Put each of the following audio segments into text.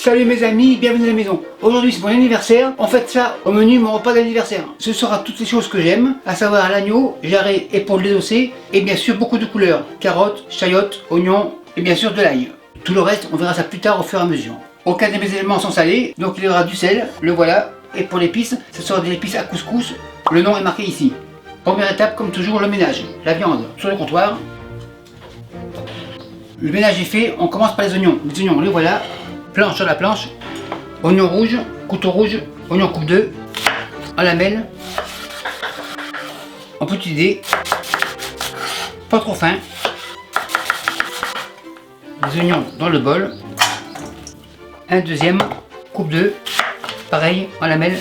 Salut mes amis, bienvenue à la maison. Aujourd'hui c'est mon anniversaire, on fête ça au menu mon repas d'anniversaire. Ce sera toutes les choses que j'aime, à savoir l'agneau, jarret, épaule désossée et bien sûr beaucoup de couleurs. Carottes, chayotes, oignons et bien sûr de l'ail. Tout le reste on verra ça plus tard au fur et à mesure. Aucun de mes éléments sont salés, donc il y aura du sel, le voilà. Et pour l'épice, ce sera des épices à couscous, le nom est marqué ici. Première étape comme toujours le ménage, la viande sur le comptoir. Le ménage est fait, on commence par les oignons. Les oignons, les voilà. Planche sur la planche, oignon rouge, couteau rouge, oignon coupe 2, en lamelles, en petits dés, pas trop fin, les oignons dans le bol, un deuxième, coupe 2, pareil, en lamelles,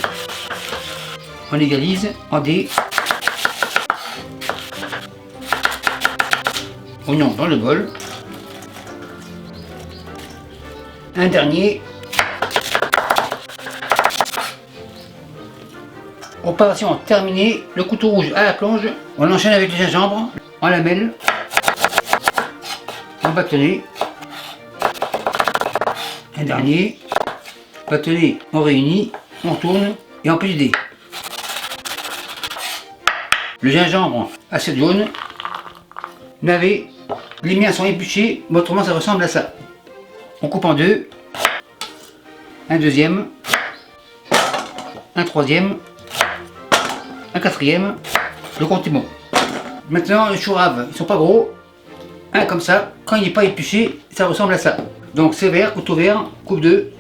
on égalise, en dés, oignon dans le bol, un dernier. Opération terminée, le couteau rouge à la plonge, on enchaîne avec le gingembre, en lamelles, en bâtonnet. Un dernier, bâtonnet, on réunit, on tourne et on petit dé. Le gingembre, assez jaune, navet, les miens sont épluchés, mais autrement ça ressemble à ça. On coupe en deux, un deuxième, un troisième, un quatrième, le compte est bon. Maintenant les choux raves, ils sont pas gros, un comme ça, quand il n'est pas épluché, ça ressemble à ça. Donc c'est vert, couteau vert, coupe 2,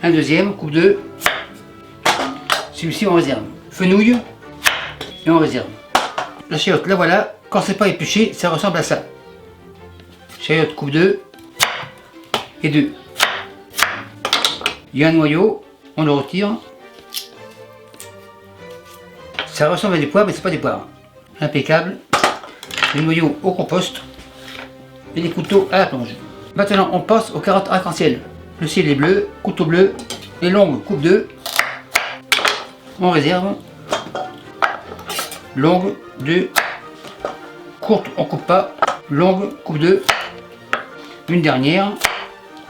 un deuxième, coupe 2, celui-ci on réserve. Fenouil, et on réserve. La chayotte, la voilà, quand c'est pas épluché, ça ressemble à ça. Chayotte coupe 2, et 2. Il y a un noyau, on le retire. Ça ressemble à des poires, mais c'est pas des poires. Impeccable. Les noyaux au compost et les couteaux à la plonge. Maintenant, on passe aux carottes arc-en-ciel. Le ciel est bleu, couteau bleu, les longues coupe 2. On réserve. Longue 2. Courte, on coupe pas. Longue coupe 2. Une dernière.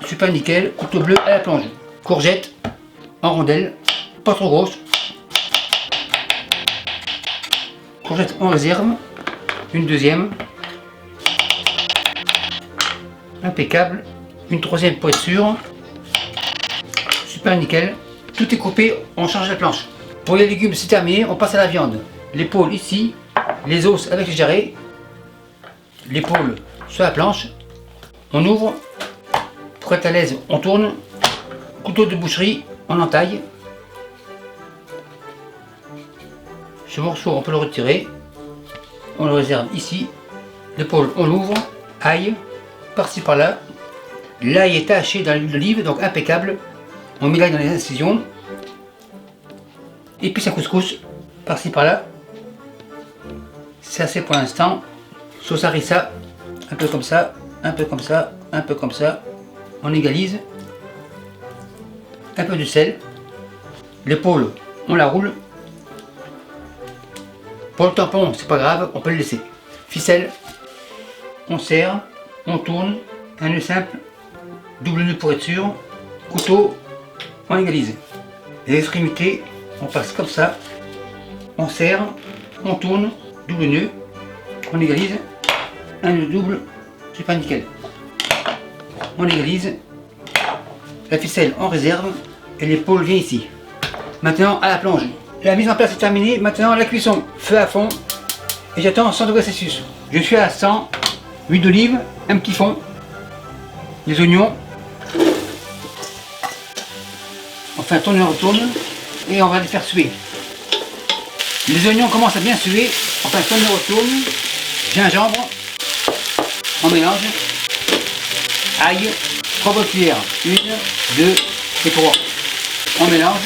Super nickel, couteau bleu à la plonge. Courgette en rondelles, pas trop grosse. Courgette en réserve. Une deuxième. Impeccable. Une troisième pour être sûr. Super nickel. Tout est coupé, on change la planche. Pour les légumes c'est terminé, on passe à la viande. L'épaule ici, les os avec les jarrets. L'épaule sur la planche. On ouvre. Pour être à l'aise, on tourne. Couteau de boucherie, on entaille. Ce morceau, on peut le retirer. On le réserve ici. L'épaule, on l'ouvre. Ail, par-ci par-là. L'ail est taché dans l'huile d'olive, donc impeccable. On met l'ail dans les incisions. Épices à couscous, par-ci par-là. C'est assez pour l'instant. Sauce harissa, un peu comme ça, un peu comme ça, un peu comme ça. On égalise. Un peu de sel. L'épaule, on la roule. Pour le tampon, c'est pas grave, on peut le laisser. Ficelle, on serre, on tourne. Un nœud simple, double nœud pour être sûr. Couteau, on égalise. Les extrémités, on passe comme ça. On serre, on tourne, double nœud. On égalise. Un nœud double, c'est pas nickel. On égalise. La ficelle en réserve et l'épaule vient ici. Maintenant à la plonge. La mise en place est terminée. Maintenant la cuisson. Feu à fond. Et j'attends 100 degrés Celsius. Je suis à 100. Huile d'olive, un petit fond. Les oignons. Enfin tourne et retourne. Et on va les faire suer. Les oignons commencent à bien suer. Enfin tourne et retourne. Gingembre. On mélange. Ail. 3 bonnes cuillères, 1, 2 et 3. On mélange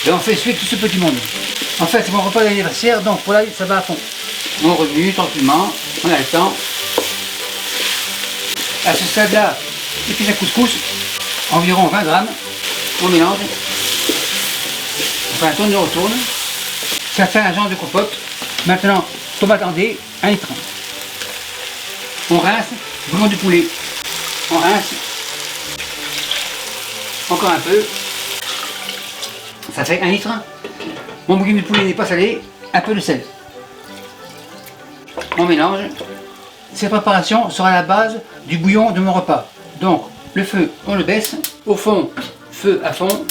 et on fait suer tout ce petit monde. En fait, c'est mon repas d'anniversaire, donc pour là, ça va à fond. On remue tranquillement, on a le temps. À ce stade-là, épices à couscous, environ 20 grammes. On mélange. On fait un tourne et retourne. Ça fait un genre de compote. Maintenant, tomate en dés, 1 litre. On rince, bouillon du poulet. On rince, Encore un peu. Ça fait 1 litre. Mon bouillon de poulet n'est pas salé. Un peu de sel. On mélange. Cette préparation sera la base du bouillon de mon repas. Donc, le feu, on le baisse. Au fond, feu à fond.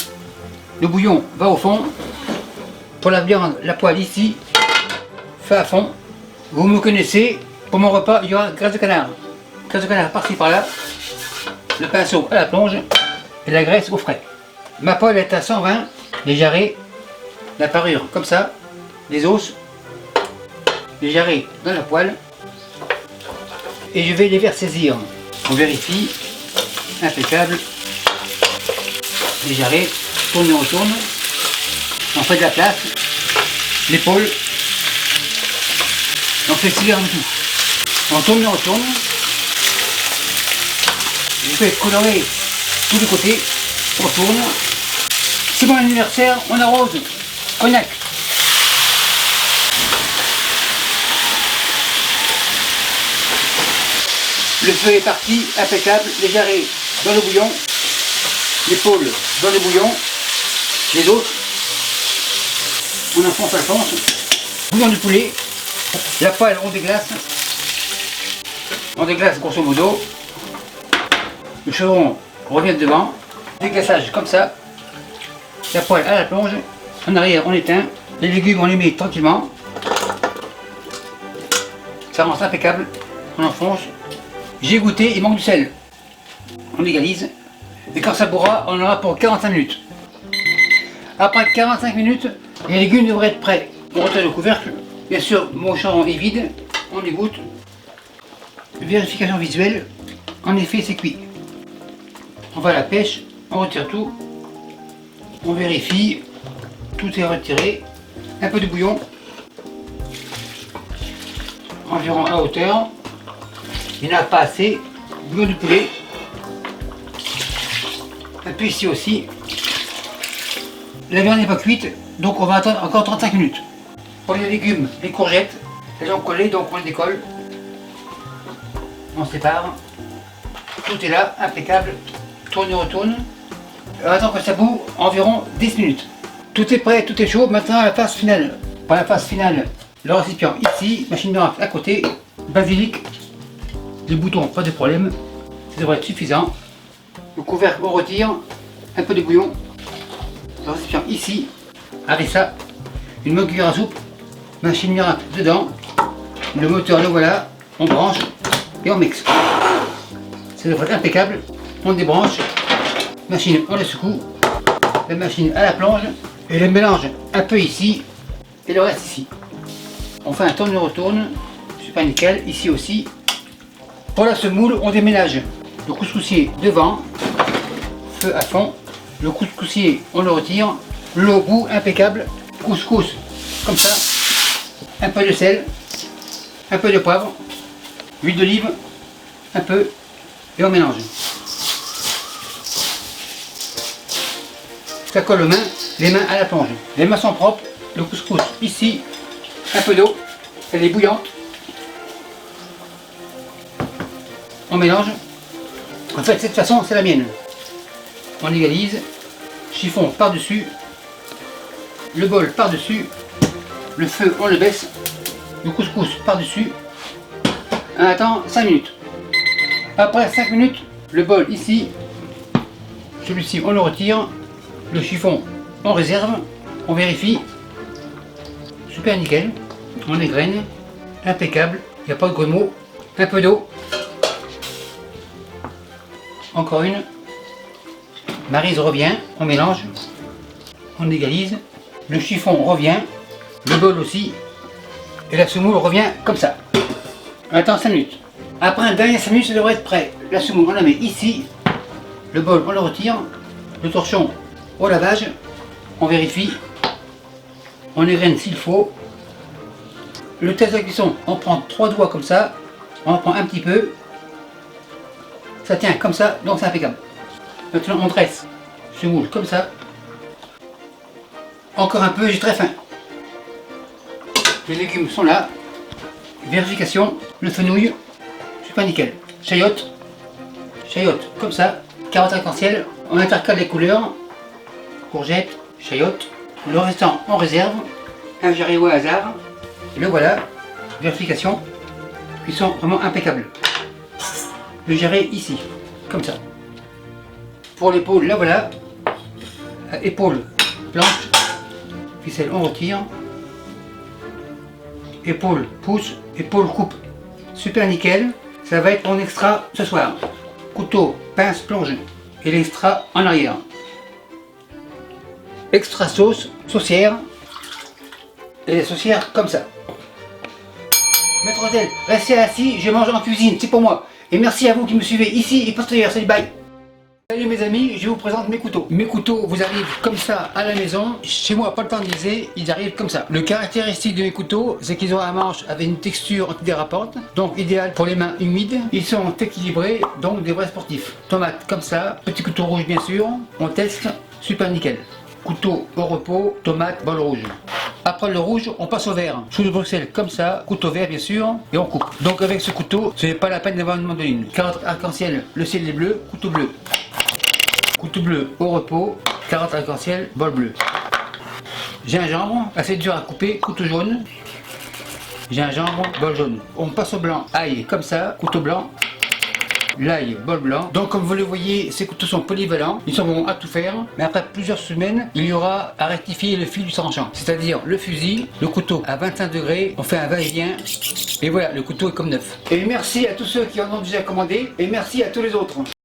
Le bouillon va au fond. Pour la viande, la poêle ici. Feu à fond. Vous me connaissez. Pour mon repas, il y aura graisse de canard. Graisse de canard par-ci par-là. Le pinceau à la plonge. Et la graisse au frais. Ma poêle est à 120. Les jarrets. La parure comme ça. Les os. Les jarrets dans la poêle. Et je vais les faire saisir. On vérifie. Impeccable. Les jarrets. Tourne et on tourne. On fait de la place. L'épaule. On fait saisir un tout. On tourne et on tourne. Je fais colorer tous les côtés. On tourne. C'est mon anniversaire. On arrose. Cognac. Le feu est parti, impeccable, les jarrets dans le bouillon, l'épaule dans le bouillon, les os, on enfonce, bouillon du poulet, la poêle on déglace grosso modo, le chevron revient devant, déglaçage comme ça, la poêle à la plonge, en arrière on éteint, les légumes on les met tranquillement, ça rend impeccable, on enfonce. J'ai goûté, il manque du sel. On égalise. Et quand ça bourra, on en aura pour 45 minutes. Après 45 minutes, les légumes devraient être prêts. On retire le couvercle. Bien sûr, mon charbon est vide. On égoutte. Vérification visuelle. En effet, c'est cuit. On va à la pêche. On retire tout. On vérifie. Tout est retiré. Un peu de bouillon. Environ à hauteur. Il n'y en a pas assez. Bouillon du poulet. Et puis ici aussi. La viande n'est pas cuite, donc on va attendre encore 35 minutes. Pour les légumes, les courgettes, elles ont collé, donc on les décolle. On sépare. Tout est là, impeccable. Tourne et retourne. On attend que ça boue environ 10 minutes. Tout est prêt, tout est chaud. Maintenant la phase finale. Pour la phase finale, le récipient ici, machine miracle à côté, basilic. Les boutons, pas de problème, ça devrait être suffisant. Le couvercle, on retire, un peu de bouillon. Le récipient ici, harissa, une bonne cuillère à soupe, machine miracle dedans. Le moteur, le voilà, on branche et on mixe. Ça devrait être impeccable. On débranche, machine, on la secoue, la machine à la plonge et le mélange un peu ici et le reste ici. On fait un tourne et retourne, super nickel, ici aussi. Pour la semoule, on déménage le couscoussier devant, feu à fond. Le couscoussier, on le retire. Le goût impeccable. Couscous, comme ça. Un peu de sel, un peu de poivre, huile d'olive, un peu, et on mélange. Ça colle aux mains, les mains à la plonge. Les mains sont propres. Le couscous ici, un peu d'eau, elle est bouillante. On mélange. En fait, cette façon, c'est la mienne. On égalise. Chiffon par-dessus. Le bol par-dessus. Le feu, on le baisse. Le couscous par-dessus. On attend 5 minutes. Après 5 minutes, le bol ici. Celui-ci, on le retire. Le chiffon, on réserve. On vérifie. Super nickel. On égrène. Impeccable. Il n'y a pas de gros mots. Un peu d'eau. Encore une. Maryse revient, on mélange, on égalise, le chiffon revient, le bol aussi, et la semoule revient comme ça. On attend 5 minutes. Après un dernier 5 minutes, ça devrait être prêt. La semoule, on la met ici, le bol, on le retire, le torchon au lavage, on vérifie, on égrène s'il faut. Le test de cuisson, on prend 3 doigts comme ça, on en prend un petit peu. Ça tient comme ça, donc c'est impeccable. Maintenant on dresse, semoule comme ça. Encore un peu, j'ai très faim. Les légumes sont là. Vérification, le fenouil, super nickel. Chayotte comme ça. Carotte arc-en-ciel, On intercale les couleurs, courgette, chayotte. Le restant on réserve, un jarret au hasard. Et le voilà, vérification, ils sont vraiment impeccables. Le jarret ici, comme ça. Pour l'épaule, là voilà, épaule blanche, ficelle on retire, épaule pouce, épaule coupe, super nickel. Ça va être en extra ce soir. Couteau, pince, plonge et l'extra en arrière. Extra sauce, saucière et les saucières comme ça. Maître Hôtel, restez assis, je mange en cuisine, c'est pour moi. Et merci à vous qui me suivez ici et postérieur, salut, bye. Salut mes amis, je vous présente mes couteaux. Mes couteaux vous arrivent comme ça à la maison. Chez moi, pas le temps de liser, ils arrivent comme ça. Le caractéristique de mes couteaux, c'est qu'ils ont un manche avec une texture antidérapante, donc idéal pour les mains humides. Ils sont équilibrés, donc des vrais sportifs. Tomate comme ça, petit couteau rouge bien sûr. On teste, super nickel. Couteau au repos, tomate, bol rouge. Après le rouge, on passe au vert. Sous le Bruxelles comme ça, couteau vert bien sûr, et on coupe. Donc avec ce couteau, ce n'est pas la peine d'avoir une mandoline. Carotte arc-en-ciel, le ciel est bleu, couteau bleu. Couteau bleu au repos, carotte arc-en-ciel, bol bleu. Gingembre, assez dur à couper, couteau jaune. Gingembre, bol jaune. On passe au blanc, ail comme ça, couteau blanc. L'ail, bol blanc. Donc comme vous le voyez, ces couteaux sont polyvalents, ils sont bons à tout faire, mais après plusieurs semaines, il y aura à rectifier le fil du tranchant. C'est-à-dire le fusil, le couteau à 25 degrés, on fait un va-et-vient, et voilà, le couteau est comme neuf. Et merci à tous ceux qui en ont déjà commandé, et merci à tous les autres.